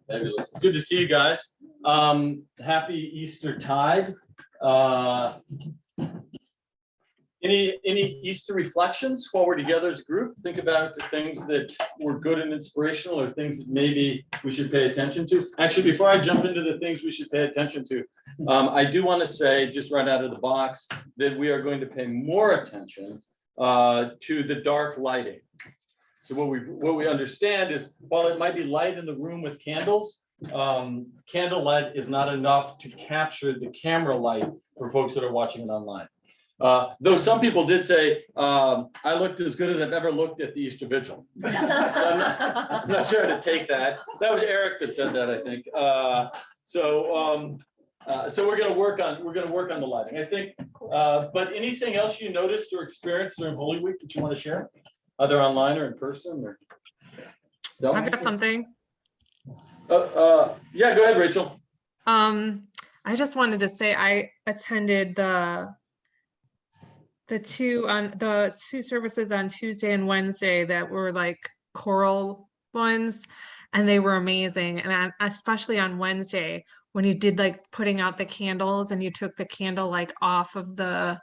Fabulous. It's good to see you guys. Happy Eastertide. Any Easter reflections while we're together as a group? Think about the things that were good and inspirational, or things that maybe we should pay attention to. Actually, before I jump into the things we should pay attention to, I do want to say, just right out of the box, that we are going to pay more attention to the dark lighting. So what we understand is, while it might be light in the room with candles, candlelight is not enough to capture the camera light for folks that are watching it online. Though some people did say, I looked as good as I've ever looked at the Easter Vigil. So I'm not sure how to take that. That was Eric that said that, I think. So we're going to work on the lighting, I think. But anything else you noticed or experienced during Holy Week that you want to share, either online or in person? Or I've got something. Yeah, go ahead, Rachel. I just wanted to say I attended the two services on Tuesday and Wednesday that were like choral ones, and they were amazing. And especially on Wednesday, when you did like putting out the candles and you took the candle like off of the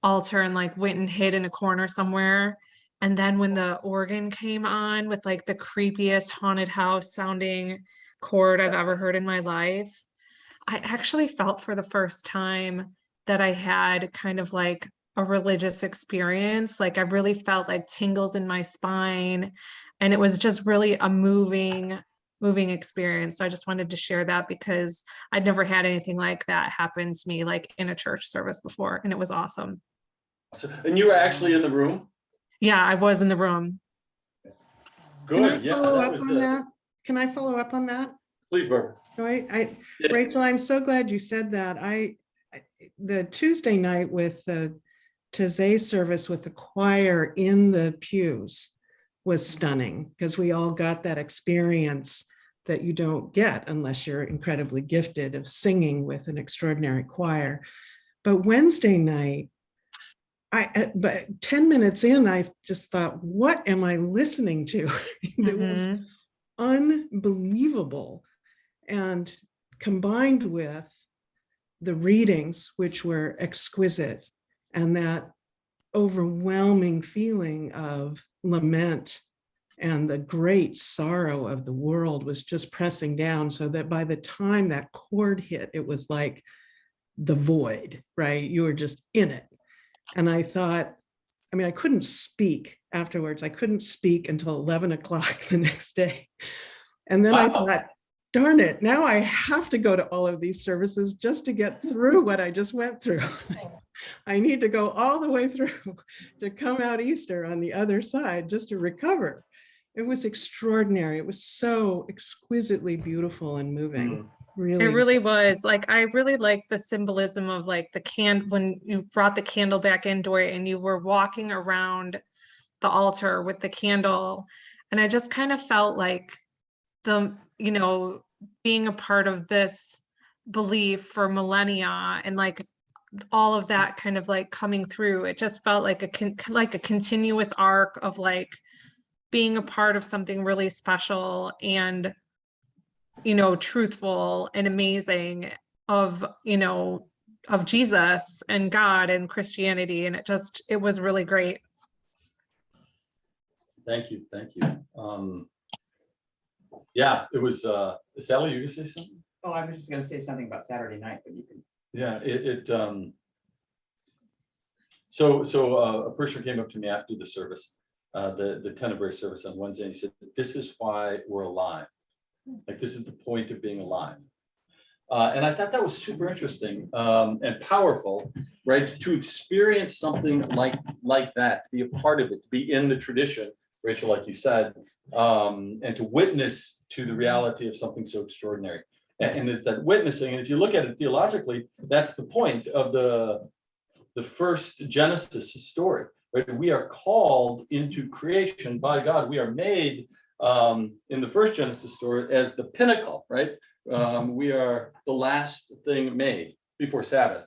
altar and like went and hid in a corner somewhere. And then when the organ came on with like the creepiest haunted house sounding chord I've ever heard in my life, I actually felt for the first time that I had kind of like a religious experience. Like I really felt like tingles in my spine, and it was just really a moving experience. So I just wanted to share that because I'd never had anything like that happen to me like in a church service before, and it was awesome. And you were actually in the room? Yeah, I was in the room. Good. Can I follow up on that? Can I follow up on that? Please, Barbara. Rachel, I'm so glad you said that. The Tuesday night with the Taizé service with the choir in the pews was stunning, because we all got that experience that you don't get unless you're incredibly gifted of singing with an extraordinary choir. But Wednesday night, but 10 minutes in, I just thought, what am I listening to? It was unbelievable. And combined with the readings, which were exquisite, and that overwhelming feeling of lament and the great sorrow of the world was just pressing down, so that by the time that chord hit, it was like the void, right? You were just in it. And I thought, I mean, I couldn't speak afterwards. I couldn't speak until 11 o'clock the next day. And then I thought, darn it, now I have to go to all of these services just to get through what I just went through. I need to go all the way through to come out Easter on the other side just to recover. It was extraordinary. It was so exquisitely beautiful and moving. Really. It really was. Like, I really like the symbolism of like when you brought the candle back indoor and you were walking around the altar with the candle. And I just kind of felt like being a part of this belief for millennia, and like all of that kind of like coming through. It just felt like a continuous arc of like being a part of something really special and truthful and amazing of Jesus and God and Christianity. And it was really great. Thank you. Yeah, it was, Sally, you gonna say something? Oh, I was just gonna say something about Saturday night, but you can. Yeah, so a person came up to me after the service, the Tenebrae service on Wednesday, and he said, this is why we're alive. Like, this is the point of being alive. And I thought that was super interesting and powerful, right? To experience something like that, to be a part of it, to be in the tradition, Rachel, like you said, and to witness to the reality of something so extraordinary. And it's that witnessing, and if you look at it theologically, that's the point of the first Genesis story, right? We are called into creation by God. We are made in the first Genesis story as the pinnacle, right? We are the last thing made before Sabbath,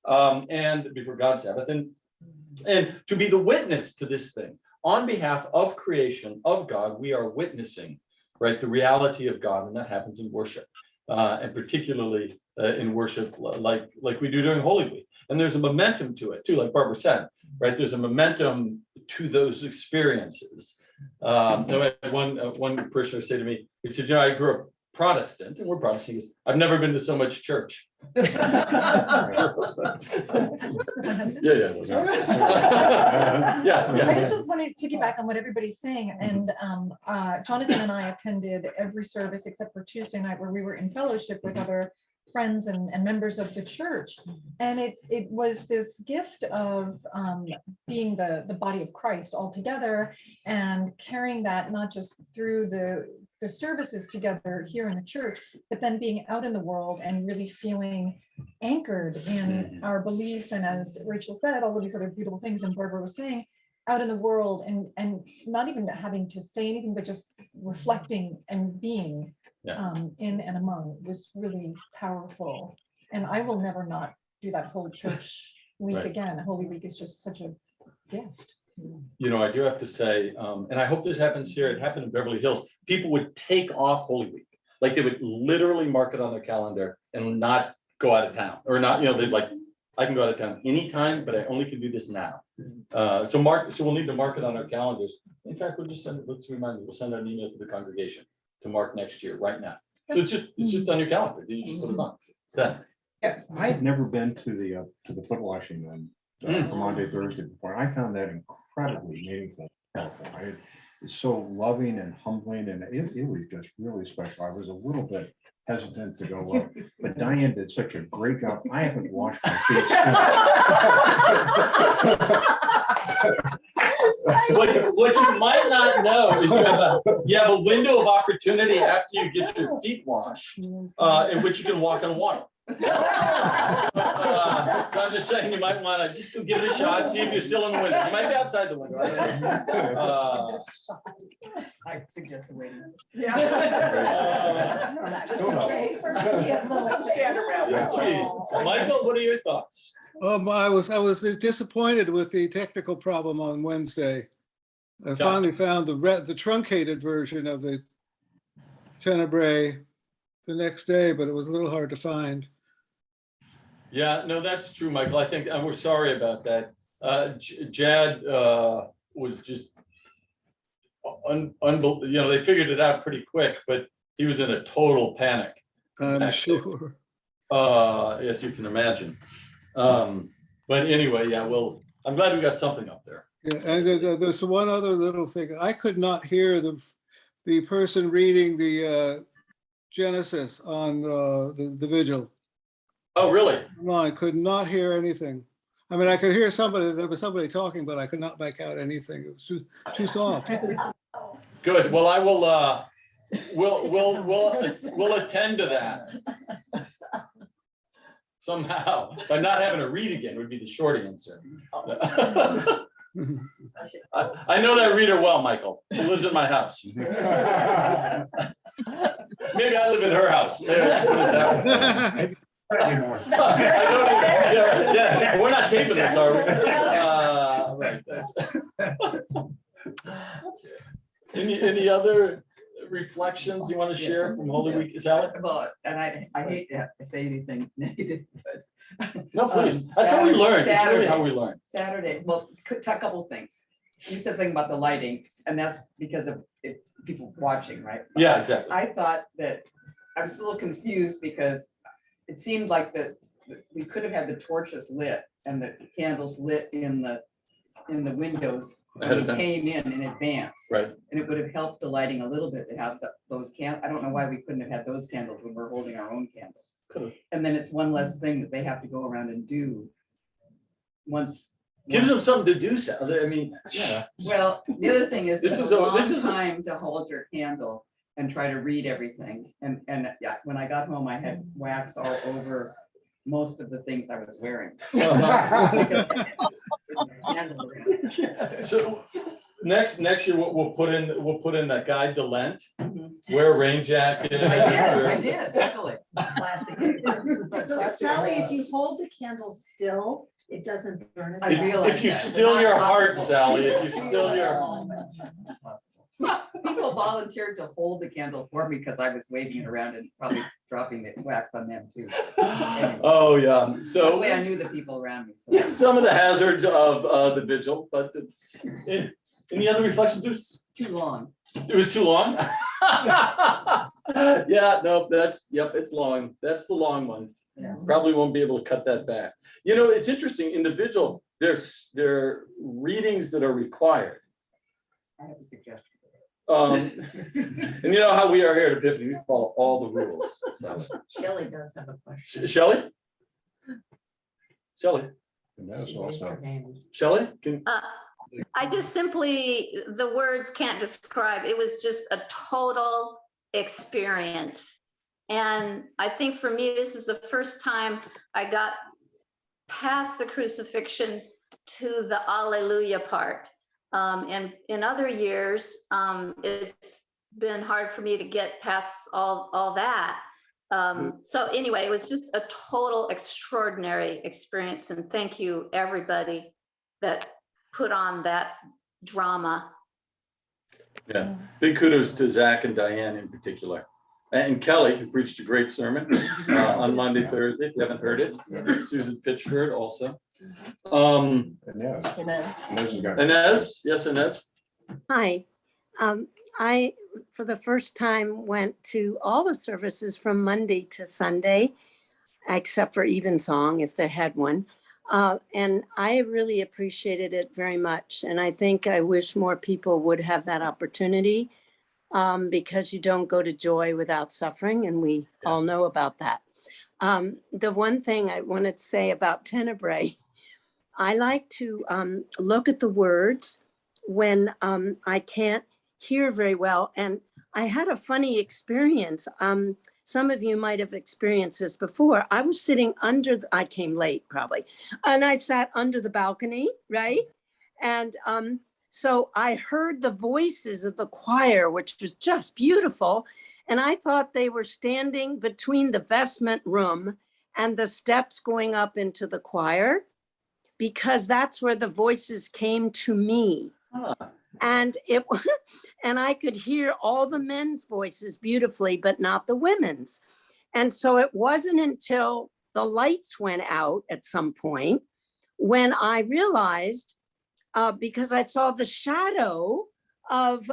and before God's Sabbath, and to be the witness to this thing on behalf of creation, of God. We are witnessing right? The reality of God, and that happens in worship, and particularly in worship like we do during Holy Week. And there's a momentum to it too, like Barbara said, right? There's a momentum to those experiences. One parishioner said to me, he said, you know, I grew up Protestant, and we're Protestant. He goes, I've never been to so much church. Yeah. I just want to piggyback on what everybody's saying, and Jonathan and I attended every service except for Tuesday night, where we were in fellowship with other friends and members of the church, and it was this gift of being the body of Christ all together, and carrying that not just through the services together here in the church, but then being out in the world and really feeling anchored in our belief. And as Rachel said, all of these other beautiful things, and Barbara was saying, out in the world, and not even having to say anything, but just reflecting and being in and among was really powerful. And I will never not do that whole church week again. Holy Week is just such a gift. You know, I do have to say, and I hope this happens here, it happened in Beverly Hills, people would take off Holy Week. Like they would literally mark it on their calendar and not go out of town, or not, you know, they'd like, I can go out of town anytime, but I only can do this now. So we'll need to mark it on our calendars. In fact, we'll just send it, let's remind you, we'll send an email to the congregation to mark next year right now. So it's just on your calendar. You just put it on. Then. Yeah, I've never been to the foot washing on Monday, Thursday before. I found that incredibly meaningful. It's so loving and humbling, and it was just really special. I was a little bit hesitant to go up, but Diane did such a great job. I haven't washed my feet. What you might not know is you have a window of opportunity after you get your feet washed, in which you can walk on water. So I'm just saying, you might want to just go give it a shot, see if you're still in the window. You might be outside the window. I suggest waiting. Just in case. Geez. Michael, what are your thoughts? I was disappointed with the technical problem on Wednesday. I finally found the truncated version of the Tenebrae the next day, but it was a little hard to find. Yeah, no, that's true, Michael. I think, and we're sorry about that. Jad was just, you know, they figured it out pretty quick, but he was in a total panic. I'm sure. Yes, you can imagine. But anyway, yeah, well, I'm glad we got something up there. Yeah, and there's one other little thing. I could not hear the person reading the Genesis on the vigil. Oh, really? No, I could not hear anything. I mean, I could hear somebody, there was somebody talking, but I could not make out anything. It was too soft. Good. Well, I will, we'll attend to that. Somehow, by not having to read again would be the short answer. I know that reader well, Michael. She lives in my house. Maybe I live in her house. I don't even, yeah, we're not taping this, are we? Right. Any other reflections you want to share from Holy Week, Sally? Well, and I hate to have to say anything negative, but no, please. That's how we learn. It's really how we learn. Saturday, well, a couple things. You said something about the lighting, and that's because of people watching, right? But yeah, exactly. I thought that I was a little confused because it seemed like that we could have had the torches lit and the candles lit in the windows when we came in advance. Right. And it would have helped the lighting a little bit to have those candles. I don't know why we couldn't have had those candles when we're holding our own candles. Could've. And then it's one less thing that they have to go around and do once. Gives them something to do. I mean, yeah. Well, the other thing is this it's is a long this is time to hold your candle and try to read everything. And yeah, when I got home, I had wax all over most of the things I was wearing. So next year we'll put in that guide to Lent. Wear a rain jacket. I did, definitely. So Sally, if you hold the candle still, it doesn't burn as I much. realize if you that. still your heart, Sally, if you still your People volunteered to hold the candle for me because I was waving it around and probably dropping the wax on them too. Oh, yeah, so. Luckily, I knew the people around me. So. Some of the hazards of the vigil, but it's, any other reflections? Too long. It was too long? Yeah, no, it's long. That's the long one. Yeah. Probably won't be able to cut that back. You know, it's interesting, in the vigil, there are readings that are required. I have a suggestion. And you know how we are here at Epiphany, we follow all the rules, so. Shelley does have a question. Shelley? Shelley? And that's She raised her also, hand. Shelley? Can, I just simply, the words can't describe, it was just a total experience. And I think for me, this is the first time I got past the crucifixion to the Alleluia part. And in other years, it's been hard for me to get past all that. So anyway, it was just a total extraordinary experience. And thank you, everybody that put on that drama. yeah, big kudos to Zach and Diane in particular. And Kelly, who preached a great sermon on Monday, Thursday, if you haven't heard it. Susan Pitchford also. Inez. Inez has got- Inez, yes, Inez? Hi. I, for the first time, went to all the services from Monday to Sunday, except for Evensong, if they had one. And I really appreciated it very much. And I think I wish more people would have that opportunity, because you don't go to joy without suffering, and we all know about that. The one thing I wanted to say about Tenebrae, I like to look at the words when I can't hear very well. And I had a funny experience. Some of you might have experienced this before. I was sitting I came late probably, and I sat under the balcony, right? And so I heard the voices of the choir, which was just beautiful. And I thought they were standing between the vestment room and the steps going up into the choir, because that's where the voices came to me. And and I could hear all the men's voices beautifully, but not the women's. And so it wasn't until the lights went out at some point when I realized, because I saw the shadow of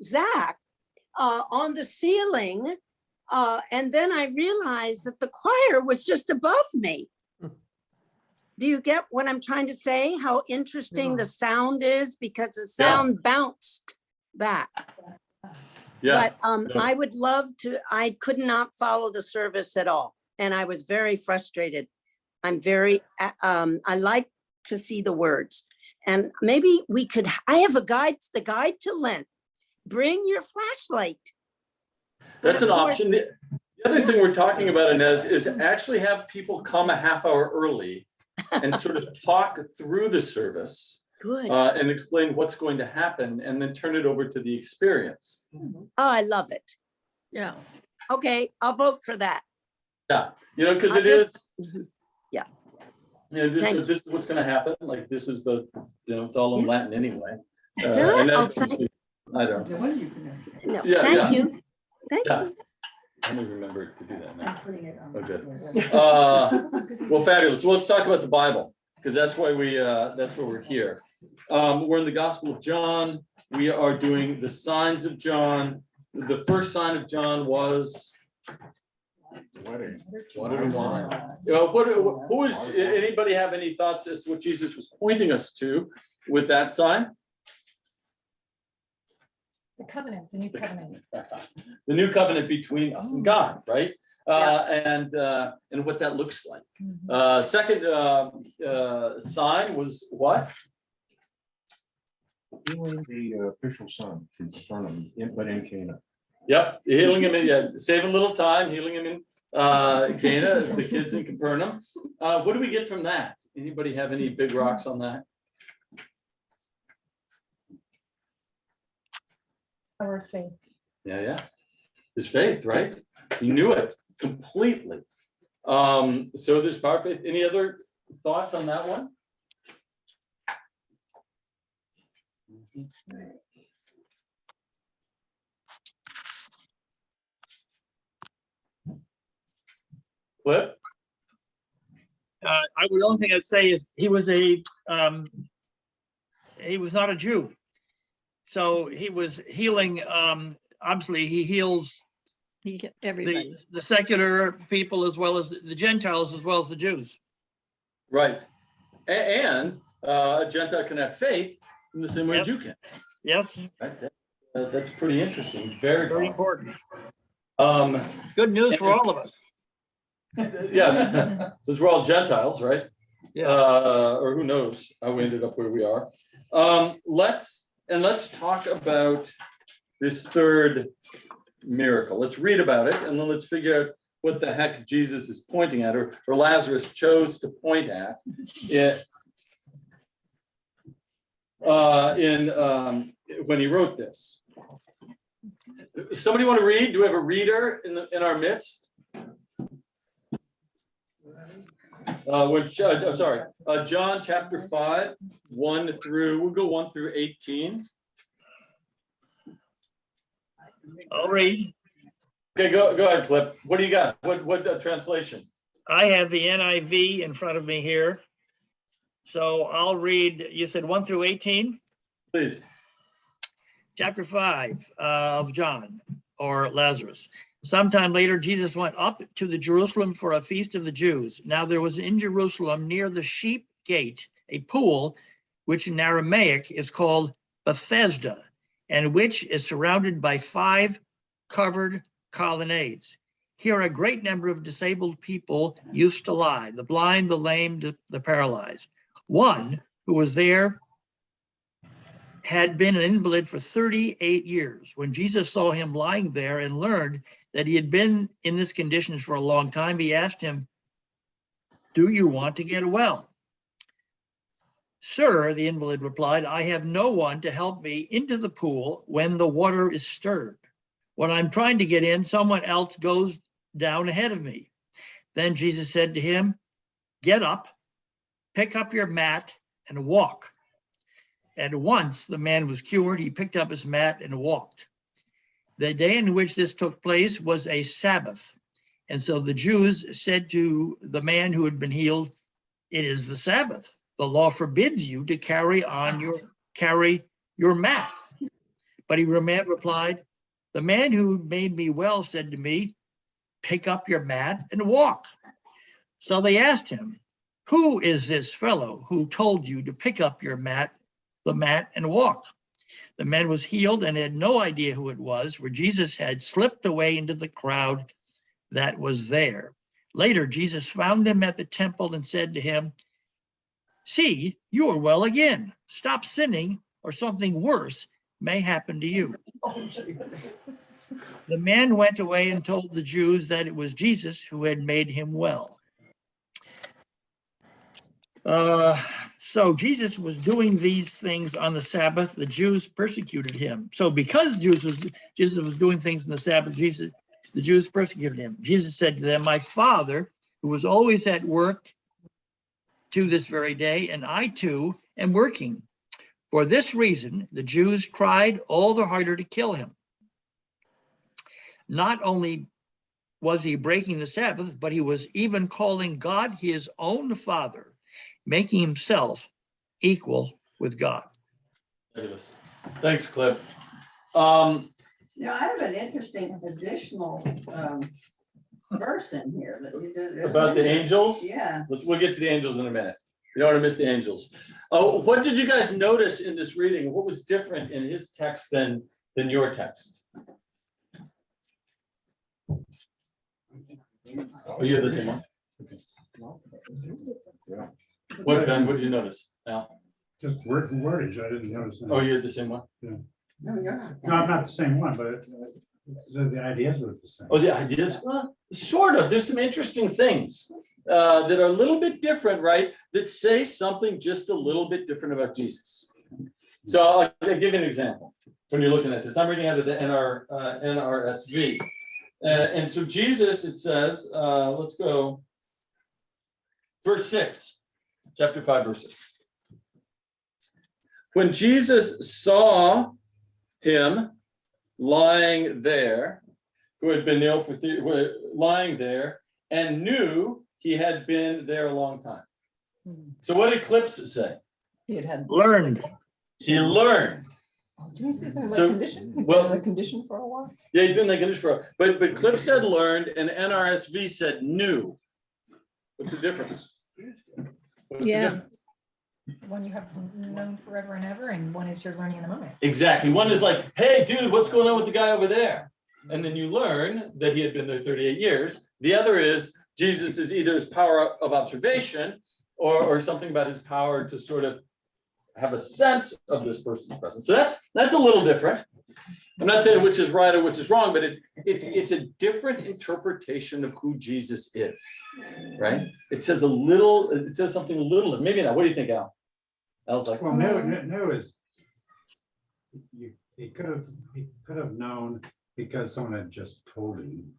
Zach on the ceiling. And then I realized that the choir was just above me. Do you get what I'm trying to say? How interesting the sound is, because the sound bounced back. Yeah. But I would love to, I could not follow the service at all. And I was very frustrated. I'm very, I like to see the words. And maybe we could, I have the guide to Lent. Bring your flashlight. That's an Of course- option. The other thing we're talking about, Inez, is actually have people come a half hour early and sort of talk through the service Good. and explain what's going to happen, and then turn it over to the experience. Oh, I love it. Yeah. Okay, I'll vote for that. Yeah, you know, because I it is. just- Yeah. You know, Thank this is what's going to happen. Like, this is the, you know, it's all in Latin anyway. Yeah, And I'll that's, thank- I don't. No wonder you couldn't. No, Yeah, thank yeah. you. Thank Yeah. you. I don't remember to do that now. I'm putting it on. Oh, good. Yes. Well, fabulous. Well, let's talk about the Bible, because that's why that's why we're here. We're in the Gospel of John. We are doing the signs of John. The first sign of John was Wedding. water and wine. Who is, anybody have any thoughts as to what Jesus was pointing us to with that sign? The covenant, the new covenant. The new covenant between us and God, right? And what that looks like. Second sign was what? Healing the official son from Capernaum, but in Cana. Yep, healing him in, saving a little time, healing him in Cana, the kids in Capernaum. What do we get from that? Anybody have any big rocks on that? Our faith. Yeah. His faith, right? He knew it completely. So there's power of faith. Any other thoughts on that one? Flip? The only thing I'd say is he was not a Jew. So he was healing, obviously he heals Everybody. the secular people as well as the Gentiles as well as the Jews. Right. And a Gentile can have faith in the same way a Jew Yes. can. Yes, Right? That's pretty interesting. Very very powerful. important. Good news for all of us. Yes, since we're all Gentiles, right? Yeah. Or who knows how we ended up where we are. Let's talk about this third miracle. Let's read about it, and then let's figure out what the heck Jesus is pointing at, or Lazarus chose to point at. When he wrote this. Somebody want to read? Do we have a reader in our midst? I'm sorry, John chapter 5, we'll go 1 through 18. I'll read. Okay, go ahead, Clip. What do you got? What translation? I have the NIV in front of me here. So I'll read, you said 1 through 18? Please. Chapter 5 of John, or Lazarus. Sometime later, Jesus went up to the Jerusalem for a feast of the Jews. Now there was in Jerusalem near the sheep gate a pool, which in Aramaic is called Bethesda, and which is surrounded by 5 covered colonnades. Here a great number of disabled people used to lie, the blind, the lame, the paralyzed. One who was there had been an invalid for 38 years. When Jesus saw him lying there and learned that he had been in this condition for a long time, he asked him, "Do you want to get well?" "Sir," the invalid replied, "I have no one to help me into the pool when the water is stirred. When I'm trying to get in, someone else goes down ahead of me." Then Jesus said to him, "Get up, pick up your mat, and walk." At once the man was cured. He picked up his mat and walked. The day in which this took place was a Sabbath. And so the Jews said to the man who had been healed, "It is the Sabbath. The law forbids you to carry your mat." But he replied, "The man who made me well said to me, 'Pick up your mat and walk.'" So they asked him, "Who is this fellow who told you to pick up the mat and walk?" The man was healed and had no idea who it was, for Jesus had slipped away into the crowd that was there. Later, Jesus found him at the temple and said to him, "See, you are well again. Stop sinning, or something worse may happen to you." The man went away and told the Jews that it was Jesus who had made him well. So Jesus was doing these things on the Sabbath. The Jews persecuted him. So because Jesus was doing things on the Sabbath, the Jews persecuted him. Jesus said to them, "My Father, who was always at work to this very day, and I too am working. For this reason, the Jews tried all the harder to kill him. Not only was he breaking the Sabbath, but he was even calling God his own Father, making himself equal with God." Fabulous. Thanks, Clip. I have an interesting additional verse in here. About the angels? Yeah. We'll get to the angels in a minute. You don't want to miss the angels. Oh, what did you guys notice in this reading? What was different in his text than your text? Oh, you have the same one? Yeah. What, Ben, what did you notice? Al? Just word for wordage, I didn't notice that. Oh, you had the same one? No, you're not. No, not the same one, but the ideas were the same. Oh, the ideas? Well, Sort of. There's some interesting things that are a little bit different, right? That say something just a little bit different about Jesus. So I'll give you an example when you're looking at this. I'm reading out of the NRSV. And so Jesus, it says, let's go. Verse 6, chapter 5, verse 6. When Jesus saw him lying there, who had been ill lying there, and knew he had been there a long time. So what did Eclipse say? Learned. He learned. Can you say something So, about condition? well- The condition for a while? Yeah, he'd been like this for, but Cliff said learned and NRSV said knew. What's the difference? What's the Yeah. difference? One you have known forever and ever, and one is you're learning in the moment. Exactly. One is like, hey, dude, what's going on with the guy over there? And then you learn that he had been there 38 years. The other is Jesus is either his power of observation or something about his power to sort of have a sense of this person's presence. So that's a little different. I'm not saying which is right or which is wrong, but it's a different interpretation of who Jesus is, right? It says something a little, maybe not. What do you think, Al? Al's like, Well, no is, he could have known because someone had just told him,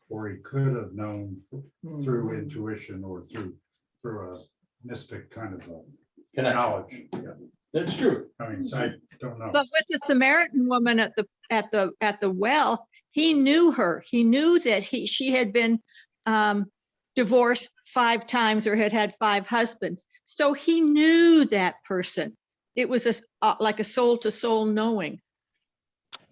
or he could have known through intuition or through a mystic kind of connection. knowledge. Yeah. That's true. I mean, I don't know. But with the Samaritan woman at the well, he knew her. He knew that she had been divorced 5 times or had had 5 husbands. So he knew that person. It was like a soul to soul knowing.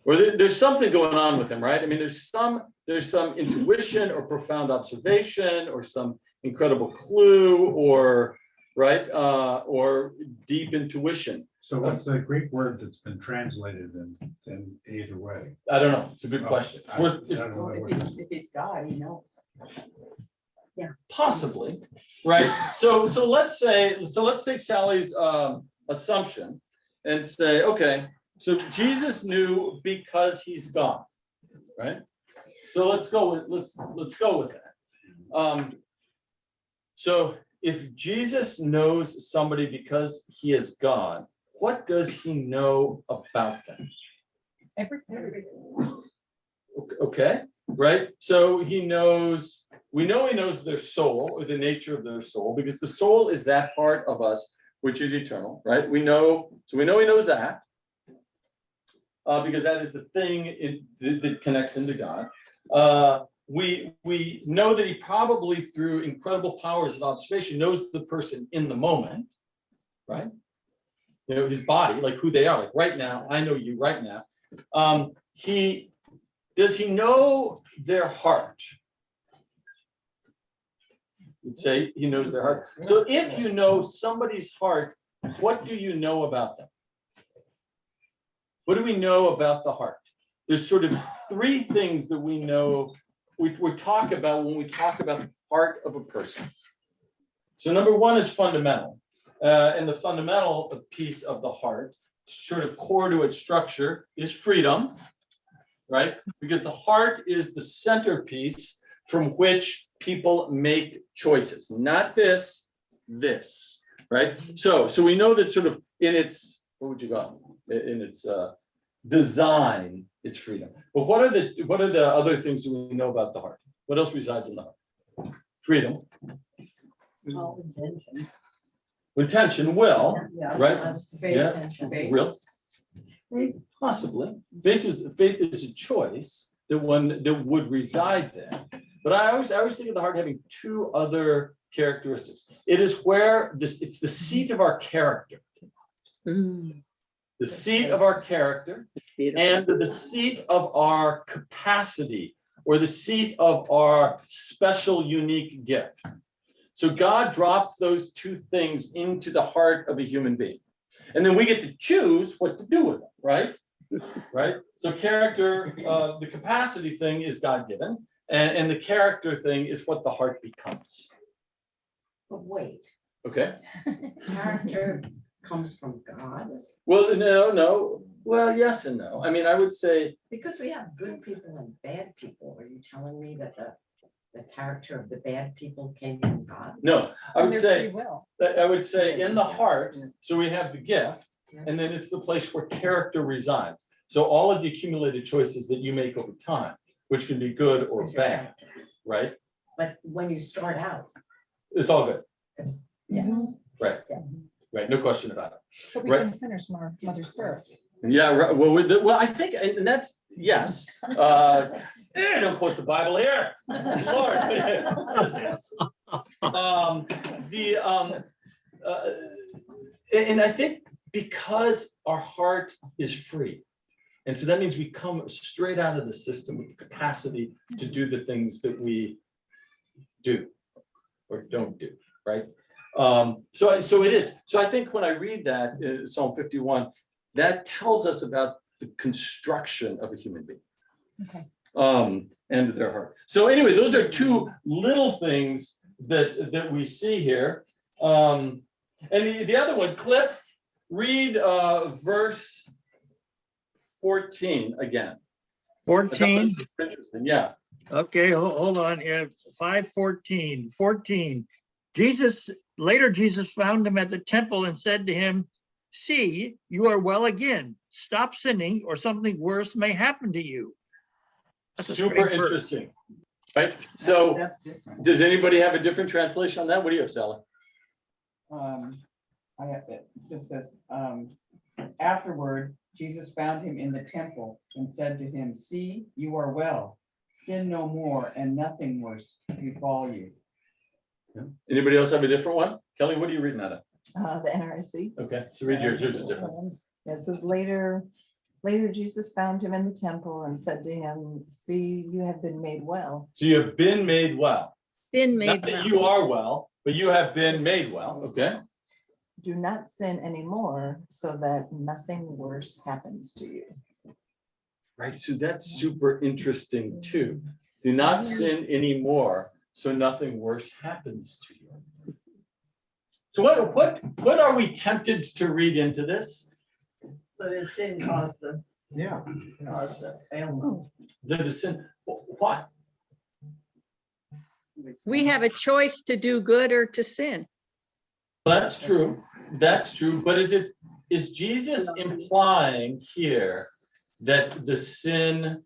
Or there's something going on with him, right? I mean, there's some intuition or profound observation or some incredible clue or right or deep intuition. So what's the Greek word that's been translated in either way? I don't know. It's a good question. I don't know what it is. If he's God, he knows. Possibly, right? So let's take Sally's assumption and say, okay, so Jesus knew because he's God, right? So let's go with that. So if Jesus knows somebody because he is God, what does he know about them? Everything. Okay, right? So we know he knows their soul or the nature of their soul, because the soul is that part of us which is eternal, right? We know he knows that because that is the thing that connects into God. We know that he probably, through incredible powers of observation, knows the person in the moment, right? You know, his body, like who they are, like right now, I know you right now. Does he know their heart? You'd say he knows their heart. So if you know somebody's heart, what do you know about them? What do we know about the heart? There's sort of 3 things that we know, we talk about when we talk about the heart of a person. So number 1 is fundamental. And the fundamental piece of the heart, sort of core to its structure, is freedom, right? Because the heart is the centerpiece from which people make choices, not this, right? So we know that sort of in its, what would you call it? In its design, it's freedom. But what are the other things that we know about the heart? What else resides in the heart? Freedom. Intention, will, right? Yeah, will. Possibly. Faith is a choice that would reside there. But I always think of the heart having 2 other characteristics. It is where it's the seat of our character. The seat of our character and the seat of our capacity or the seat of our special, unique gift. So God drops those 2 things into the heart of a human being. And then we get to choose what to do with them, right? Right? So character, the capacity thing is God-given, and the character thing is what the heart becomes. But wait, Okay? character comes from God? Well, no. Well, yes and no. I mean, I would say, Because we have good people and bad people. Are you telling me that the character of the bad people came from God? no, I would say, Will. in the heart, so we have the gift, and then it's the place where character resides. So all of the accumulated choices that you make over time, which can be good or It's your bad, character. right? But when you start out, It's all good, yes. right? Right, no question about it. But we've Right. been sinners from our mother's birth. Yeah, right. Well, I think, and that's, yes. Don't quote the Bible here. Lord, what is this? And I think because our heart is free. And so that means we come straight out of the system with the capacity to do the things that we do or don't do, right? So it is. So I think when I read that in Psalm 51, that tells us about the construction of a human being. Okay. And their heart. So anyway, those are two little things that we see here. And the other one, Clip, read verse 14 again. 14. Interesting, yeah. Okay, hold on here. 5:14. 14. Later Jesus found him at the temple and said to him, "See, you are well again. Stop sinning or something worse may happen to you." That's a Super strange verse. interesting, right? So That's different. does anybody have a different translation on that? What do you have, Sally? I have it. It just says, afterward, Jesus found him in the temple and said to him, "See, you are well. Sin no more, and nothing worse befall you." Anybody else have a different one? Kelly, what are you reading out of? The NRSC. Okay, so read yours. Yours is different. It says later Jesus found him in the temple and said to him, "See, you have been made well." So you have been made well. Been Not made that well. you are well, but you have been made well. Okay. "Do not sin anymore so that nothing worse happens to you." Right. So that's super interesting too. Do not sin anymore, so nothing worse happens to you. So what are we tempted to read into this? But his sin caused the ailment. That is sin. What? We have a choice to do good or to sin. That's true. That's true. But is Jesus implying here that the sin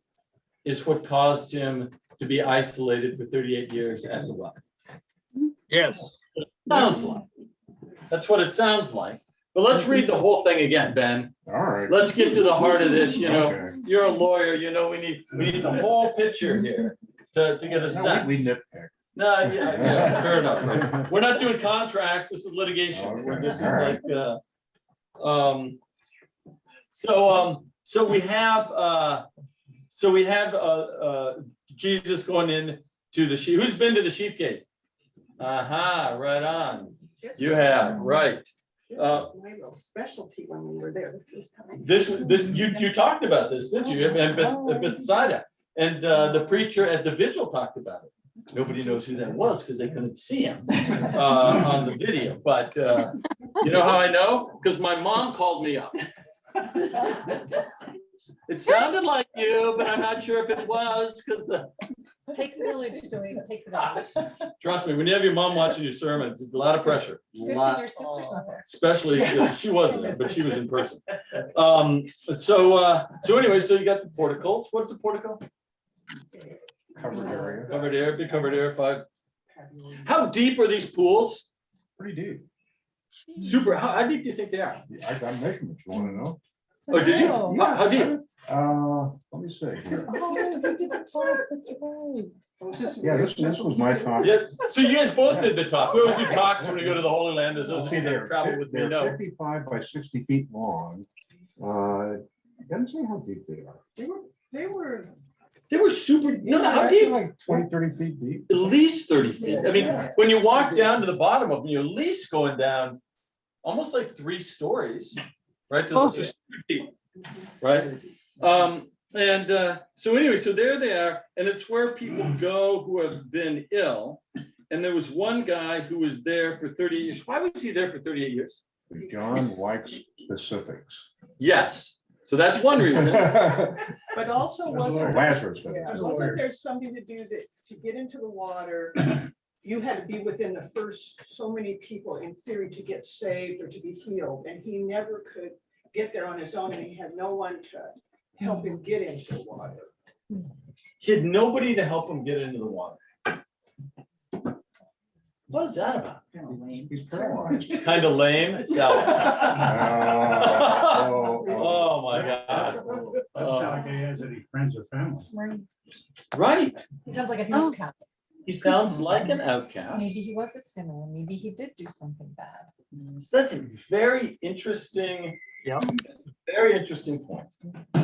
is what caused him to be isolated for 38 years at the well? Yes. Sounds like. That's what it sounds like. But let's read the whole thing again, Ben. All right. Let's get to the heart of this. You know, Okay. you're a lawyer. You know, we need the whole picture here to get a No, sense. we nitpick. No, yeah, fair enough. Right? We're not doing contracts. This is litigation. Okay, This is all right. like, so we have Jesus going in to the sheep. Who's been to the sheep gate? Aha, right on. You have, right. This was my little specialty when we were there the first time. This you talked about this, didn't you? And Bethsaida, and the preacher at the vigil talked about it. Nobody knows who that was because they couldn't see him on the video. But you know how I know? Because my mom called me up. It sounded like you, but I'm not sure if it was because the. Take the village doing, takes it out. Trust me, when you have your mom watching your sermons, it's a lot of pressure. Good thing Lot. your sister's not there. Especially, she wasn't, but she was in person. So anyway, so you got the porticles. What's the portico? Covered area. Covered air, big covered air, 5. How deep are these pools? Pretty deep. Super. How deep do you think they are? I got measurements. You want to know? Oh, did you? Oh. How deep? Let me see here. Oh, Yeah, this was my top. Yeah. So you guys both did the talk. We always do talks when we go to the Holy Land. As those of See, you that they're have traveled with me they're know. 55 by 60 feet long. It doesn't say how deep they are. They were super. No, how Actually deep? Like 20, 30 feet deep. At least 30 feet. I mean, when you walk down to the bottom of them, you're at least going down almost like 3 stories, right? To the super deep, right? So anyway, so there they are, and it's where people go who have been ill. And there was one guy who was there for 38 years. Why was he there for 38 years? John likes specifics. Yes. So that's one reason. But also wasn't Lazarus. there something to do that to get into the water, you had to be within the first so many people in theory to get saved or to be healed, and he never could get there on his own, and he had no one to help him get into the water. He had nobody to help him get into the water. What is that about? He's paralyzed. Kind of lame, Sally. Oh, Oh, my God. Doesn't sound like he has any friends or family. Right. He sounds like an Oh. outcast. He sounds like an outcast. Maybe he was a sinner, maybe he did do something bad. So that's a very interesting, that's a very interesting point.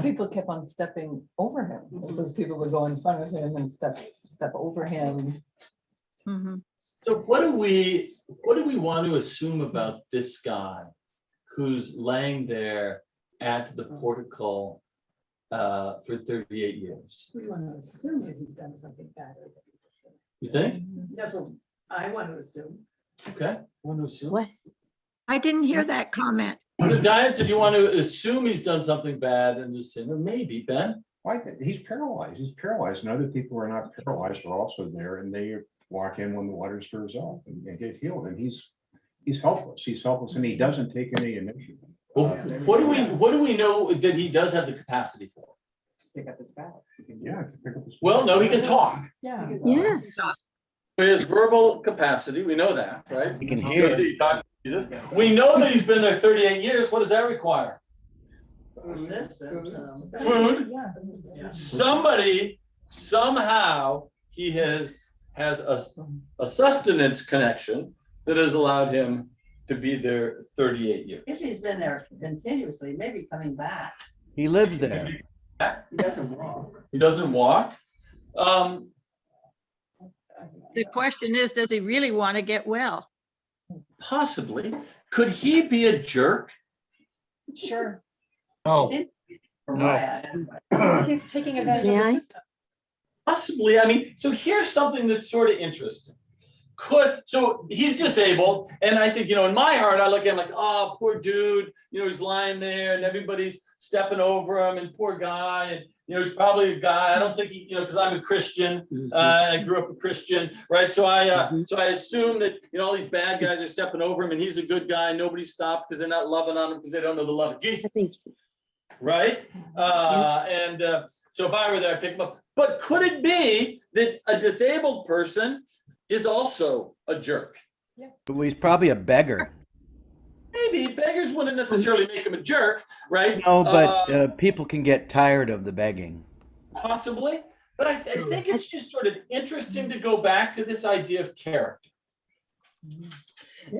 People kept on stepping over him. It says people would go in front of him and step over him. Mhm. So what do we want to assume about this guy who's laying there at the portico for 38 years? We want to assume that he's done something bad or that he's a sinner. You think? That's what I want to assume. Okay. Want to assume? What? I didn't hear that comment. So Diane said you want to assume he's done something bad and just say, maybe, Ben. Why, he's paralyzed. He's paralyzed, and other people who are not paralyzed are also there, and they walk in when the water stirs up and get healed, and he's helpless. He's helpless, and he doesn't take any initiative. Well, what do we know that he does have the capacity for? Pick up his back. Yeah. Pick up his- Well, no, he can talk. Yeah. Yes. His verbal capacity, we know that, right? You can Because hear. he talks to Jesus. We know that he's been there 38 years. What does that require? Food. Somebody, somehow, he has a sustenance connection that has allowed him to be there 38 years. If he's been there continuously, maybe coming back. He lives there. He doesn't walk. He doesn't walk. The question is, does he really want to get well? Possibly. Could he be a jerk? Sure. Oh, He's taking advantage of May the I? system. Possibly. I mean, so here's something that's sort of interesting. So he's disabled, and I think, in my heart, I look at him like, oh, poor dude, he's lying there and everybody's stepping over him, and poor guy, and he's probably a guy. I don't think he, because I'm a Christian, I grew up a Christian, right? So I assume that all these bad guys are stepping over him, and he's a good guy. Nobody stopped because they're not loving on him because they don't know the love of Jesus, right? So if I were there, I'd pick him up. But could it be that a disabled person is also a jerk? Well, he's probably a beggar. Maybe beggars wouldn't necessarily make him a jerk, right? No, but people can get tired of the begging. Possibly, but I think it's just sort of interesting to go back to this idea of character.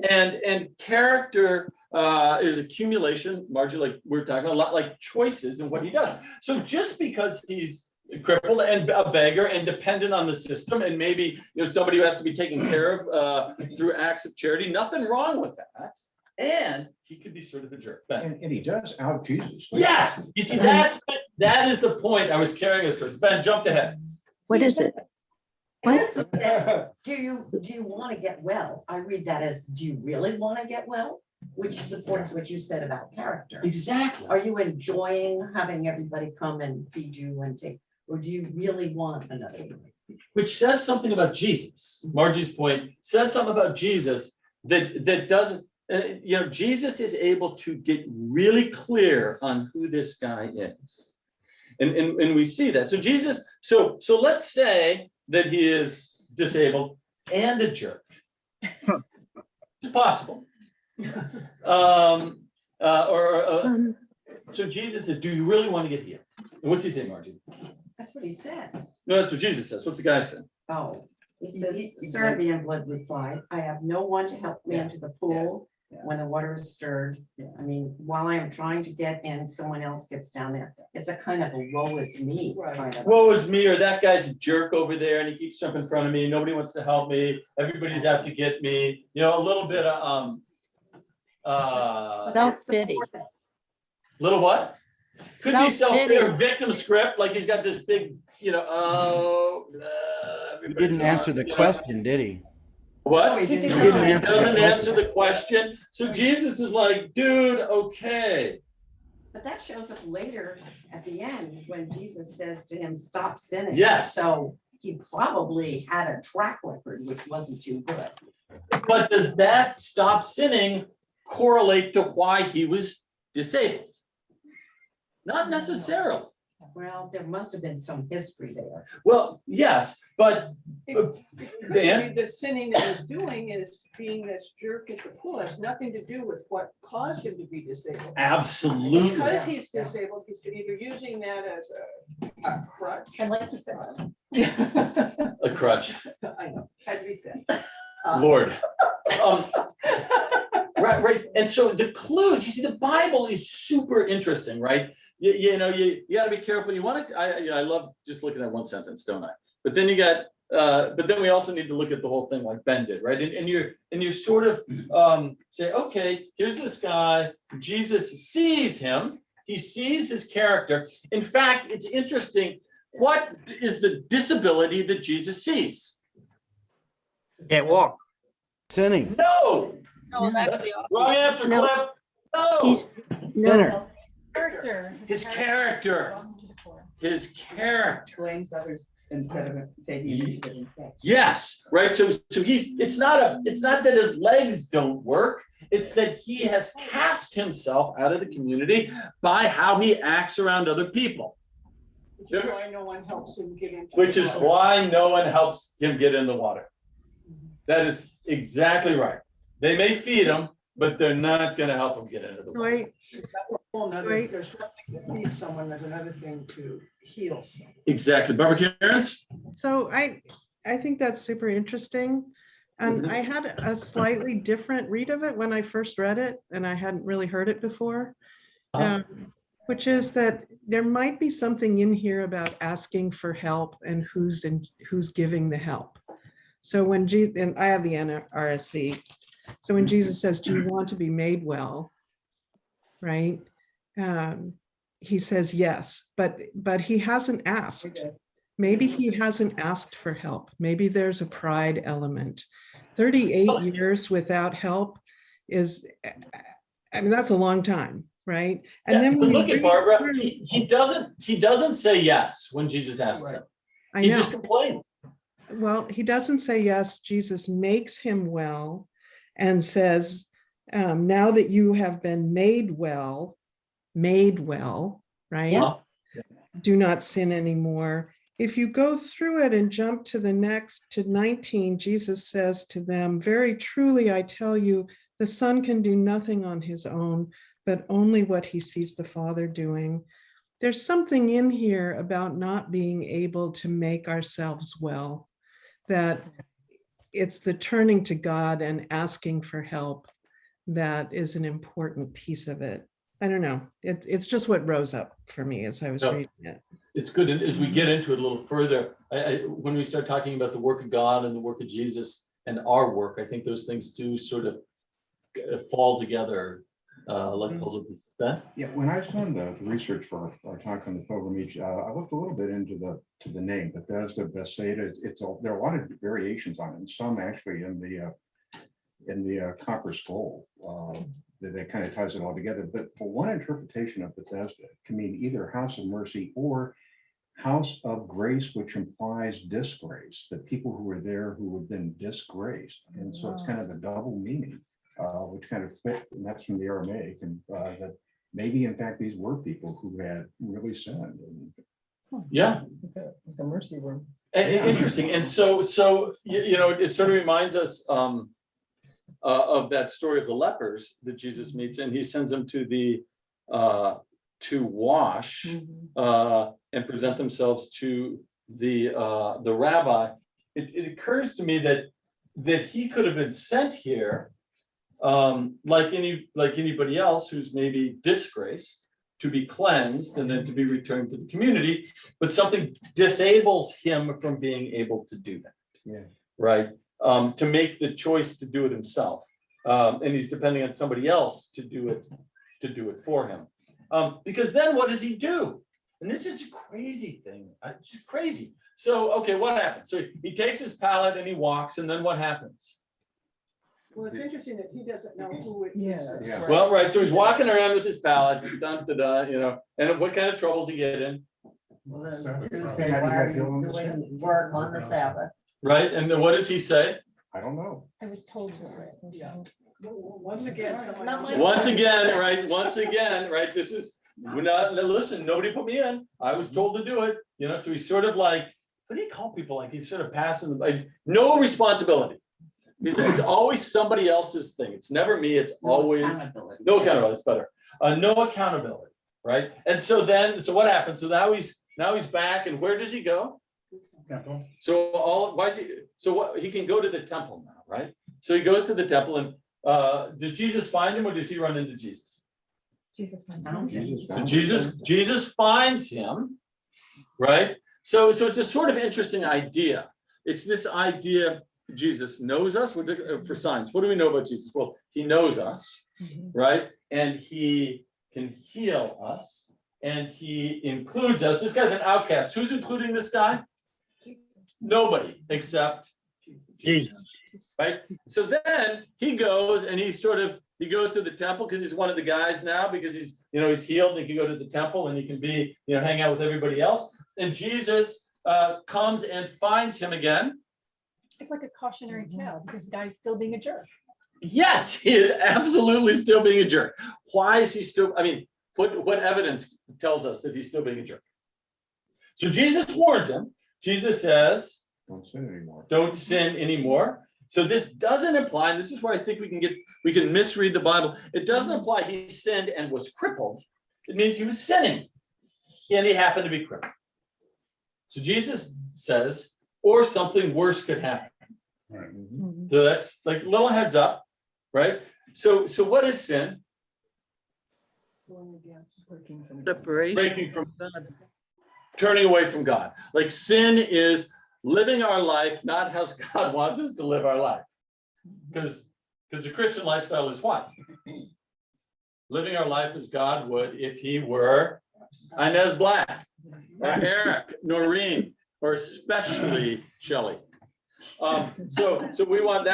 And character is accumulation, Margie, like we're talking a lot like choices and what he does. So just because he's crippled and a beggar and dependent on the system, and maybe somebody who has to be taken care of through acts of charity, nothing wrong with that. And he could be sort of a jerk. Ben. And he does out Jesus. Yes, you see, that is the point I was carrying us towards. Ben, jumped ahead. What is it? What? It says, do you want to get well? I read that as, do you really want to get well? Which supports what you said about character. Exactly. Are you enjoying having everybody come and feed you and take, or do you really want another? Which says something about Jesus. Margie's point says something about Jesus that doesn't, Jesus is able to get really clear on who this guy is. And we see that. So Jesus, so let's say that he is disabled and a jerk. It's possible. So Jesus says, do you really want to get healed? And what's he say, Margie? That's what he says. No, that's what Jesus says. What's the guy say? Oh, he says, Sir, the invalid replied, I have no one to help me into the pool when the water is stirred. I mean, while I am trying to get in, someone else gets down there. It's a kind of a woe is me kind of. Woe is me, or that guy's a jerk over there and he keeps jumping in front of me. Nobody wants to help me. Everybody's out to get me. A little bit of Self-pity. little what? Could be Self-pity. or victim script, like he's got this big, He didn't answer the question, did he? What? He did He not. doesn't answer the question. So Jesus is like, dude, okay. But that shows up later at the end when Jesus says to him, stop sinning. Yes. So he probably had a track record, which wasn't too good. But does that stop sinning correlate to why he was disabled? Not necessarily. Well, there must have been some history there. Well, yes, but Dan? The sinning that he's doing is being this jerk at the pool, has nothing to do with what caused him to be disabled. Absolutely. Because he's disabled, he's either using that as a crutch. And like you said. A crutch. I know, had to be said. Lord. Right. And so the clues, you see, the Bible is super interesting, right? You know, you gotta be careful. You want to, I love just looking at one sentence, don't I? But then you got, but then we also need to look at the whole thing like Ben did, right? And you're sort of say, okay, here's this guy, Jesus sees him, he sees his character. In fact, it's interesting, what is the disability that Jesus sees? Can't walk. Sinning. No, No, that's wrong answer, No. Cliff. No, He's, no, Sinner. Character. his character, his character. Blames others instead of taking initiative himself. Yes, right. So it's not that his legs don't work. It's that he has cast himself out of the community by how he acts around other people. Which is why no one helps him get into. Which the is water. why no one helps him get in the water. That is exactly right. They may feed him, but they're not going to help him get into the water. Right, That's a whole nother, Right. there's one thing to feed someone, there's another thing to heal someone. Exactly. Barbara Cairns? so I think that's super interesting. And Mhm. I had a slightly different read of it when I first read it, and I hadn't really heard it before. Which is that there might be something in here about asking for help and who's giving the help. So when Jesus, and I have the NRSV, so when Jesus says, do you want to be made well? Right? He says yes, but he hasn't asked. Maybe he hasn't asked for help. Maybe there's a pride element. 38 years without help is, I mean, that's a long time, right? And Yeah, then but when you look at read Barbara. through- He doesn't say yes when Jesus asks him. I He know. just complains. Well, he doesn't say yes. Jesus makes him well and says, now that you have been made well, right? Yeah. Do not sin anymore. If you go through it and jump to the next, to 19, Jesus says to them, very truly, I tell you, the Son can do nothing on his own, but only what he sees the Father doing. There's something in here about not being able to make ourselves well, that it's the turning to God and asking for help that is an important piece of it. I don't know. It's just what rose up for me as I was Yeah. reading it. It's good. And as we get into it a little further, when we start talking about the work of God and the work of Jesus and our work, I think those things do sort of fall together like puzzle pieces. Ben? Yeah, when I was doing the research for our talk on the pilgrimage, I looked a little bit into the name, Bethesda, Bethsaida. There are a lot of variations on it, and some actually in the copper skull that kind of ties it all together. But for one interpretation of Bethesda can mean either house of mercy or house of grace, which implies disgrace, that people who were there who have been disgraced. And so it's kind of a double meaning, which kind of fit, and that's from the Aramaic, and that maybe in fact these were people who had really sinned. Yeah. The mercy room. Interesting. And so you know, it sort of reminds us of that story of the lepers that Jesus meets, and he sends them to the to wash and present themselves to the rabbi. It occurs to me that he could have been sent here like anybody else who's maybe disgraced, to be cleansed and then to be returned to the community, but something disables him from being able to do that. Yeah. Right. To make the choice to do it himself. And he's depending on somebody else to do it for him. Because then what does he do? And this is a crazy thing. It's crazy. So, okay, what happens? So he takes his pallet and he walks, and then what happens? Well, it's interesting that he doesn't know who it is. Yeah. Well, right, so he's walking around with his pallet, dun, da, da, you know, and what kind of troubles he get in? Well, then Tuesday, why are you doing work on the Sabbath? Right, and then what does he say? I don't know. I was told to. Yeah. Once again, someone Not else- my- Once again, right, this is, we're not, listen, nobody put me in, I was told to do it, you know, so he's sort of like, what do you call people? Like he's sort of passing, like no responsibility. It's always somebody else's thing. It's never me. It's always no accountability. It's better. No accountability, right? And so what happens? So now he's back, and where does he go? Temple. So why is he? So what? He can go to the temple now, right? So he goes to the temple, and does Jesus find him, or does he run into Jesus? Jesus finds him. So Jesus finds him, right? So it's a sort of interesting idea. It's this idea Jesus knows us for signs. What do we know about Jesus? Well, he knows us, right? And he can heal us, and he includes us. This guy's an outcast. Who's including this guy? Nobody except Jesus. Right? So then he goes and he goes to the temple because he's one of the guys now, because he's healed, and he can go to the temple and he can be, hang out with everybody else. And Jesus comes and finds him again. It's like a cautionary tale because the guy's still being a jerk. Yes, he is absolutely still being a jerk. Why is he still, what evidence tells us that he's still being a jerk? So Jesus warns him. Jesus says, Don't sin anymore. Don't sin anymore. So this doesn't imply, and this is where I think we can misread the Bible. It doesn't imply he sinned and was crippled. It means he was sinning, and he happened to be crippled. So Jesus says, or something worse could happen. Right. So that's like little heads up, right? So what is sin? Separation. Breaking from God. Turning away from God. Like sin is living our life not how God wants us to live our life. Because the Christian lifestyle is what? Living our life as God would if he were Inez Black, or Eric, Noreen, or especially Shelley. So we want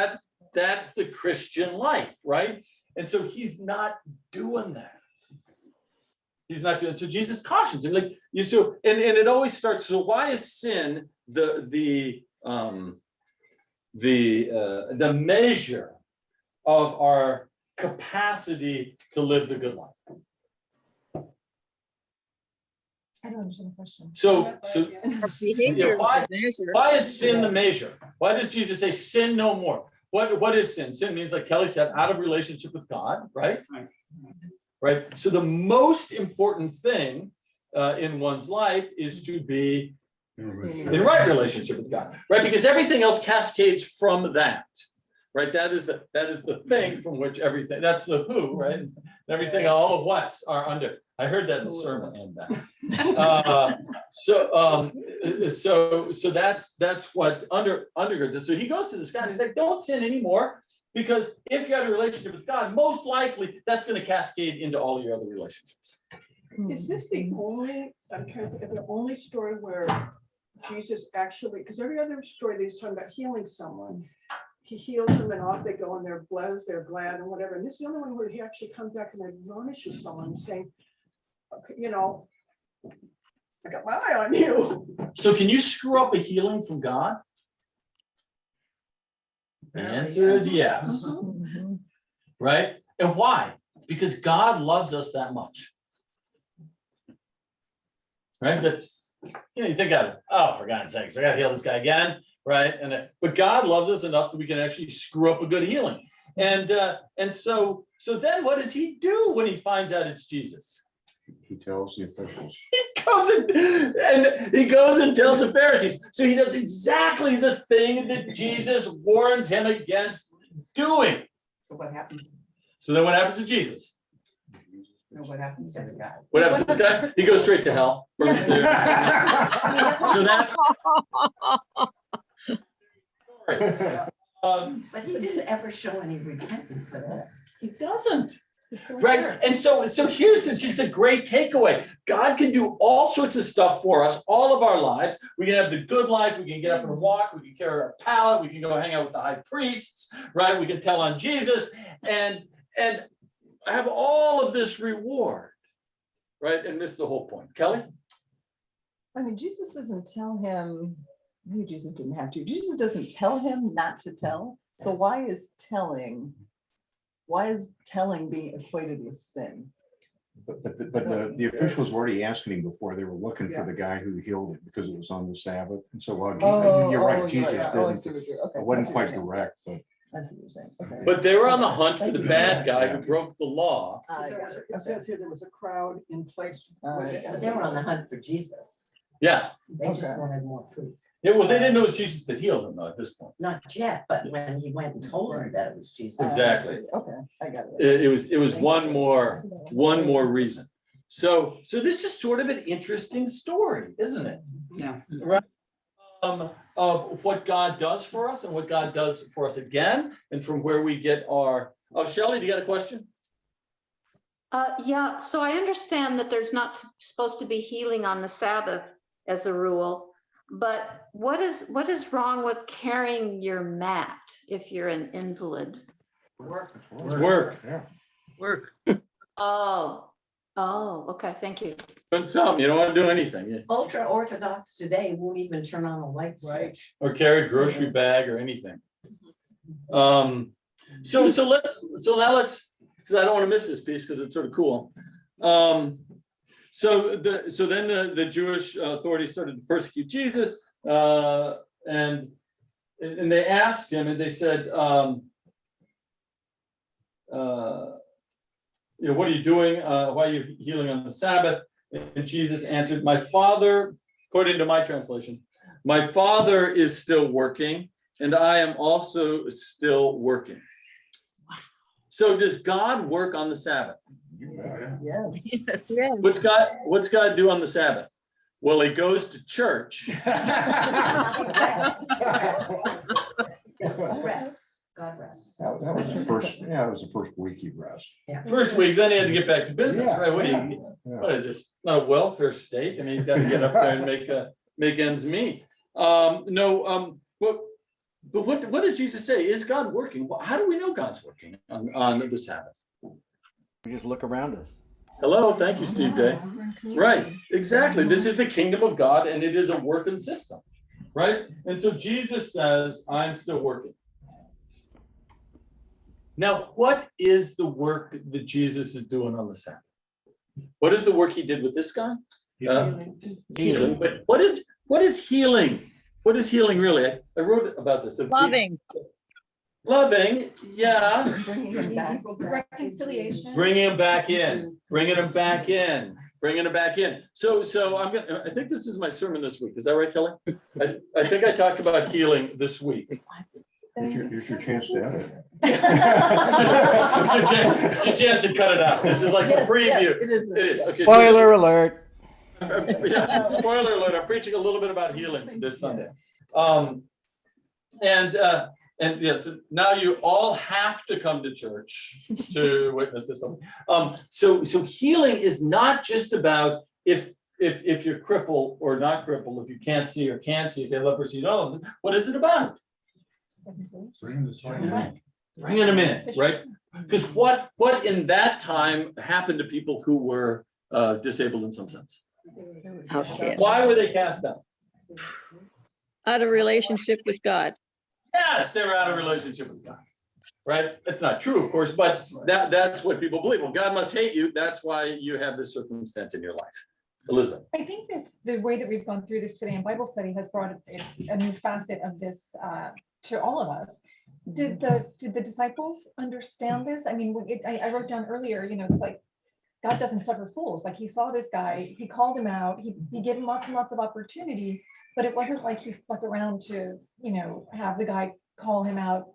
that's the Christian life, right? And so he's not doing that. He's not doing. So Jesus cautions him, like you. So and it always starts. So why is sin the measure of our capacity to live the good life? I don't understand the question. So why is sin the measure? Why does Jesus say sin no more? What is sin? Sin means, like Kelly said, out of relationship with God, right? Right. So the most important thing in one's life is to be in right relationship with God, right? Because everything else cascades from that, right? That is the thing from which everything. That's the who, right? And everything, all of what's are under. I heard that in the sermon and that. So that's what undergirds it. So he goes to this guy and he's like, don't sin anymore, because if you had a relationship with God, most likely that's going to cascade into all your other relationships. Is this the only, I'm trying to think of the only story where Jesus actually, because every other story he's talking about healing someone, he heals them and off they go and they're blessed, they're glad and whatever. And this is the only one where he actually comes back and admonishes someone saying, okay, I got my eye on you. So can you screw up a healing from God? The answer is yes. Right? And why? Because God loves us that much. Right? That's, you think of it, oh, for God's sakes, I gotta heal this guy again, right? But God loves us enough that we can actually screw up a good healing. And so then what does he do when he finds out it's Jesus? He tells the officials. He goes and tells the Pharisees. So he does exactly the thing that Jesus warns him against doing. So what happens? So then what happens to Jesus? No, what happens to this guy? What happens to this guy? He goes straight to hell. So that's But he didn't ever show any repentance at all. He doesn't. Right. And so here's just the great takeaway. God can do all sorts of stuff for us all of our lives. We can have the good life. We can get up and walk. We can carry our pallet. We can go hang out with the high priests, right? We can tell on Jesus and have all of this reward, right? And miss the whole point. Kelly? I mean, Jesus doesn't tell him, maybe Jesus didn't have to. Jesus doesn't tell him not to tell. So why is telling being equated with sin? the officials were already asking him before, they were looking for the guy who healed it because it was on the Sabbath. And so, well, you're right, Jesus didn't, it wasn't quite direct, but. I see what you're saying. Okay. But they were on the hunt for the bad guy who broke the law. It says here there was a crowd in place. But they were on the hunt for Jesus. Yeah. They just wanted more proof. Yeah, well, they didn't know it was Jesus that healed him though at this point. Not yet, but when he went and told her that it was Jesus. Exactly. Okay, I got it. It was one more reason. So this is sort of an interesting story, isn't it? Yeah. Right. Of what God does for us and what God does for us again, and from where we get our. Oh, Shelley, do you got a question? Yeah, so I understand that there's not supposed to be healing on the Sabbath as a rule, but what is wrong with carrying your mat if you're an invalid? Work. Work. Yeah. Oh, okay, thank you. But some, you don't want to do anything. Yeah. Ultra Orthodox today won't even turn on a light switch. Or carry a grocery bag or anything. So now let's, because I don't want to miss this piece because it's sort of cool. So then the Jewish authorities started to persecute Jesus, and they asked him, and they said, what are you doing? Why are you healing on the Sabbath? And Jesus answered, my Father, according to my translation, my Father is still working, and I am also still working. So does God work on the Sabbath? Yes. What's God do on the Sabbath? Well, he goes to church. Rest. God rest. That was the first, it was the first week he rest. Yeah. First week, then he had to get back to business, Yeah, right? yeah. What is this? Not a welfare state. I mean, he's got to get up there and make ends meet. But what does Jesus say? Is God working? Well, how do we know God's working on the Sabbath? We just look around us. Hello, thank you, Steve Day. Right, exactly. This is the kingdom of God, and it is a working system, right? And so Jesus says, I'm still working. Now, what is the work that Jesus is doing on the Sabbath? What is the work he did with this guy? Healing. But what is healing? What is healing really? I wrote about this. Loving. Loving, yeah. Bringing him back. Reconciliation. Bringing him back in. Bringing him back in. Bringing him back in. So I think this is my sermon this week. Is that right, Kelly? I think I talked about healing this week. Here's your chance to edit. It's your chance to cut it out. This is like a preview. It is. Okay. Spoiler alert. Yeah, spoiler alert. I'm preaching a little bit about healing this Sunday. And yes, now you all have to come to church to witness this. So healing is not just about if you're crippled or not crippled, if you can't see or can see, if you have leprosy, no. What is it about? Bringing them in, right? Because what in that time happened to people who were disabled in some sense? Why were they cast out? Out of relationship with God. Yes, they were out of relationship with God, right? That's not true, of course, but that's what people believe. Well, God must hate you. That's why you have this circumstance in your life. Elizabeth. I think the way that we've gone through this today in Bible study has brought a new facet of this to all of us. Did the disciples understand this? I mean, I wrote down earlier, it's like God doesn't suffer fools. Like he saw this guy, he called him out, he gave him lots and lots of opportunity, but it wasn't like he stuck around to, have the guy call him out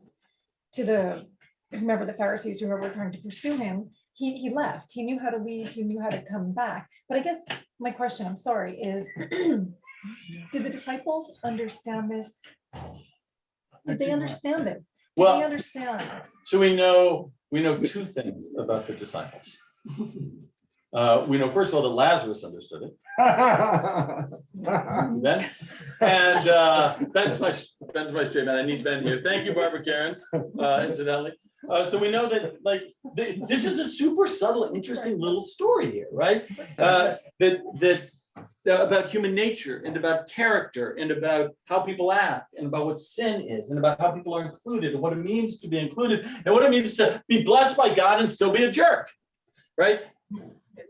to whomever the Pharisees, whoever were trying to pursue him. He left. He knew how to leave. He knew how to come back. But I guess my question, I'm sorry, is did the disciples understand this? Did they understand this? Did they understand? So we know two things about the disciples. We know, first of all, that Lazarus understood it. Ben? And Ben's my straight man. I need Ben here. Thank you, Barbara Cairns, incidentally. So we know that this is a super subtle, interesting little story here, right? That about human nature and about character and about how people act and about what sin is and about how people are included and what it means to be included and what it means to be blessed by God and still be a jerk, right?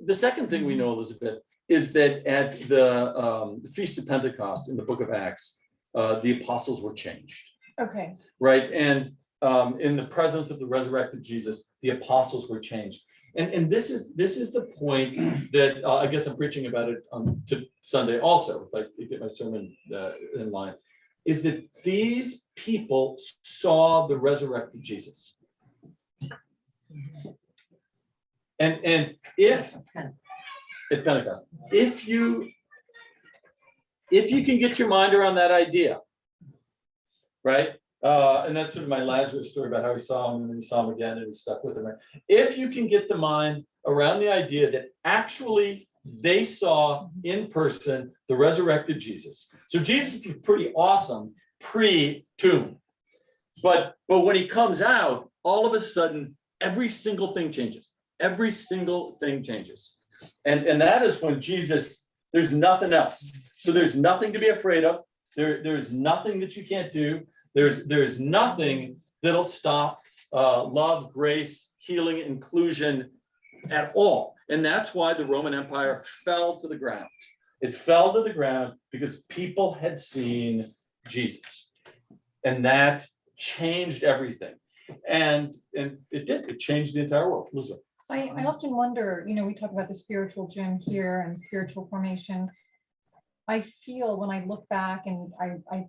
The second thing we know, Elizabeth, is that at the Feast of Pentecost in the book of Acts, the apostles were changed, Okay, right? And in the presence of the resurrected Jesus, the apostles were changed. And this is the point that I guess I'm preaching about it to Sunday also, if I get my sermon in line, is that these people saw the resurrected Jesus. And if at Pentecost, if you can get your mind around that idea, right? And that's sort of my Lazarus story about how he saw him and then he saw him again and he stuck with him. Right? If you can get the mind around the idea that actually they saw in person the resurrected Jesus. So Jesus was pretty awesome pre-tomb. But when he comes out, all of a sudden, every single thing changes. Every single thing changes. And that is when Jesus, there's nothing else. So there's nothing to be afraid of. There's nothing that you can't do. There's nothing that'll stop love, grace, healing, inclusion at all. And that's why the Roman Empire fell to the ground. It fell to the ground because people had seen Jesus. And that changed everything. And it changed the entire world. Elizabeth. I often wonder, we talk about the spiritual gym here and spiritual formation. I feel when I look back and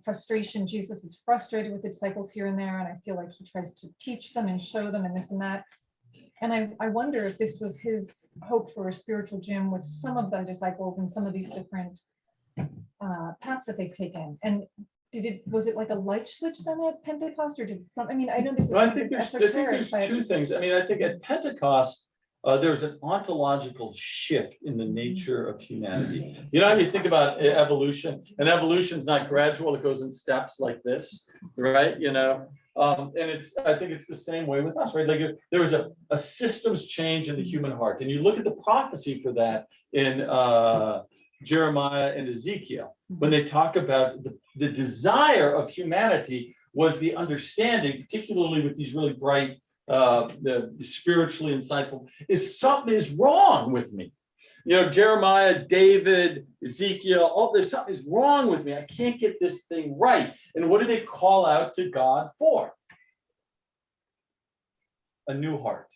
frustration, Jesus is frustrated with the disciples here and there, and I feel like he tries to teach them and show them and this and that. And I wonder if this was his hope for a spiritual gym with some of the disciples and some of these different paths that they've taken. And was it like a light switch then at Pentecost, or I know this is. I think there's two things. I think at Pentecost, there's an ontological shift in the nature of humanity. How you think about evolution, and evolution is not gradual, it goes in steps like this, right? And I think it's the same way with us, right? Like there was a systems change in the human heart, and you look at the prophecy for that in Jeremiah and Ezekiel, when they talk about the desire of humanity was the understanding, particularly with these really bright, the spiritually insightful, is something is wrong with me. Jeremiah, David, Ezekiel, there's something is wrong with me. I can't get this thing right. And what do they call out to God for? A new heart.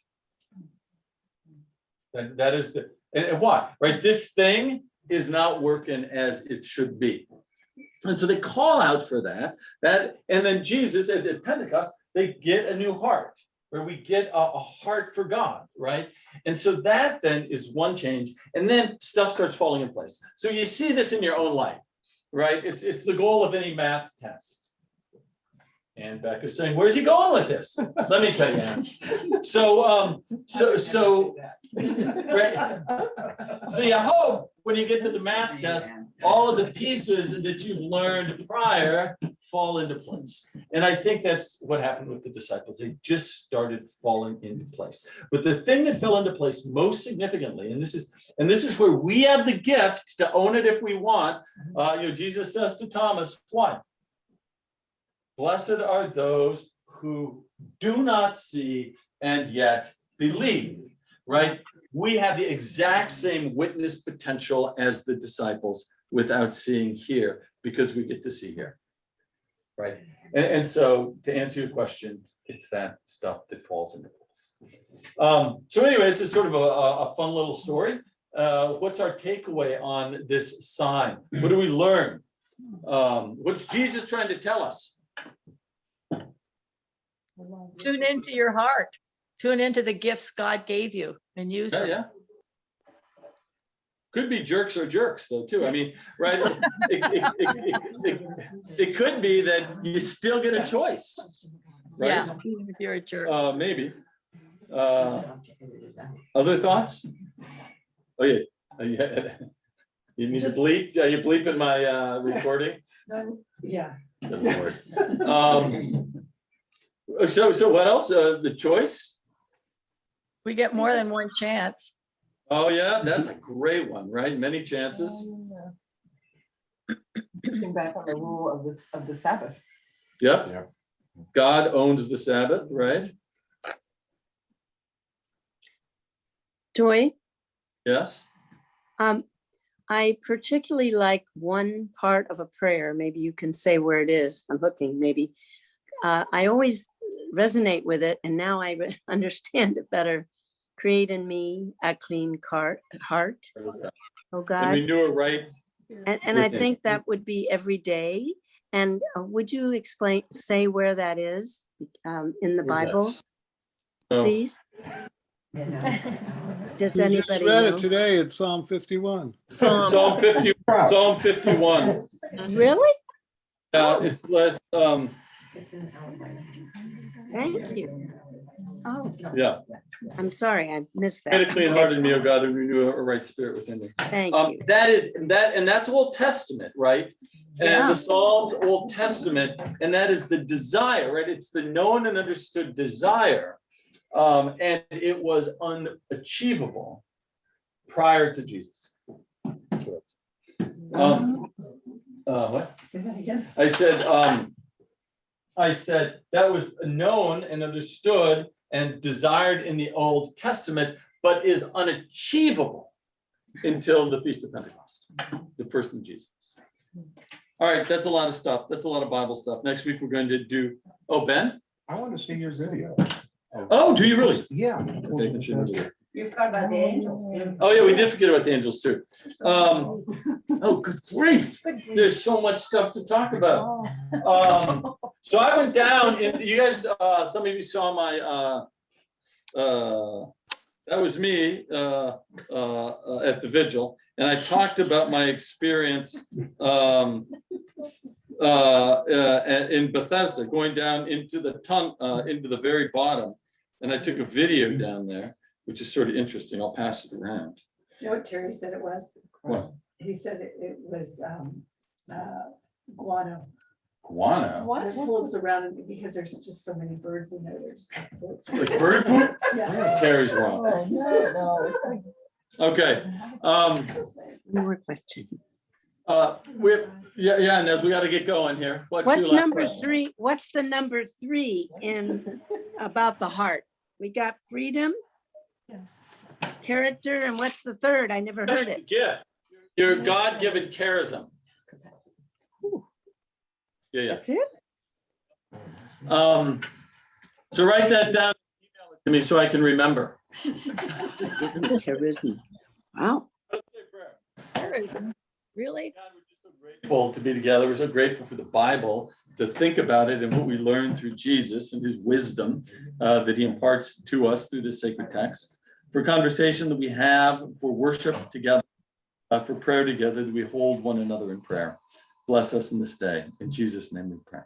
That is and why, right? This thing is not working as it should be. And so they call out for that, and then Jesus at Pentecost, they get a new heart, where we get a heart for God, right? And so that then is one change, and then stuff starts falling in place. So you see this in your own life, right? It's the goal of any math test. And Becca's saying, where's he going with this? Let me tell you, Anne. So right? So you hope when you get to the math test, all of the pieces that you've learned prior fall into place. And I think that's what happened with the disciples. They just started falling into place. But the thing that fell into place most significantly, and this is where we have the gift to own it if we want. Jesus says to Thomas, what? Blessed are those who do not see and yet believe, right? We have the exact same witness potential as the disciples without seeing here, because we get to see here, right? And so to answer your question, it's that stuff that falls into place. So anyways, this is sort of a fun little story. What's our takeaway on this sign? What do we learn? What's Jesus trying to tell us? Tune into your heart. Tune into the gifts God gave you and use them. Yeah. Could be jerks or jerks though too. Right? It could be that you still get a choice, right? Yeah, if you're a jerk. Maybe. Other thoughts? Oh yeah. You need to bleep. Are you bleeping my recording? Yeah. Good Lord. So what else? The choice? We get more than one chance. Oh yeah, that's a great one, right? Many chances. Looking back on the rule of the Sabbath. Yep. God owns the Sabbath, right? Joy, Yes? I particularly like one part of a prayer. Maybe you can say where it is. I'm hooking, maybe. I always resonate with it, and now I understand it better. Create in me a clean heart, oh And God. renew it right. And I within. think that would be every day. And would you say where that is in the Where's that? Bible, Oh, please? Does We just anybody read know? it today in Psalm 51. Psalm 50, Psalm 51. Really? It's less, It's an outline. Thank you. Oh, yeah. I'm sorry, I missed Create a that. clean heart in me, O God, and renew a right spirit within me. Thank you. That's Old Testament, right? And Yeah. the Psalms, Old Testament, and that is the desire, right? It's the known and understood desire. And it was unachievable prior to Jesus. What? Say that again. I said that was known and understood and desired in the Old Testament, but is unachievable until the Feast of Pentecost, the person of Jesus. All right, that's a lot of stuff. That's a lot of Bible stuff. Next week, we're going to do, Ben? I want to see your video. Oh, do you really? Yeah. You forgot about the angels. Oh, yeah, we did forget about the angels too. Oh, good grief. There's so much stuff to talk about. So I went down and you guys, some of you saw my, that was me at the vigil. And I talked about my experience in Bethesda, going down into the very bottom. And I took a video down there, which is sort of interesting. I'll pass it around. You know what Terry said it was? What? He said it was guano. Guano? It floats around because there's just so many birds in there. They're just like floats. Like bird poop? Yeah. Terry's wrong. Oh, no, it's like. Okay. One more question. Nez, we got to get going here. What's number 3? What's the number 3 in about the heart? We got freedom, Yes. character, and what's the third? I never heard it. Gift. Your God-given charism. Yeah. That's it? So write that down, email it to me so I can remember. Charisma. Wow. Really? Grateful to be together. We're so grateful for the Bible, to think about it and what we learn through Jesus and his wisdom that he imparts to us through this sacred text, for conversation that we have, for worship together, for prayer together, that we hold one another in prayer. Bless us in this day. In Jesus' name we pray.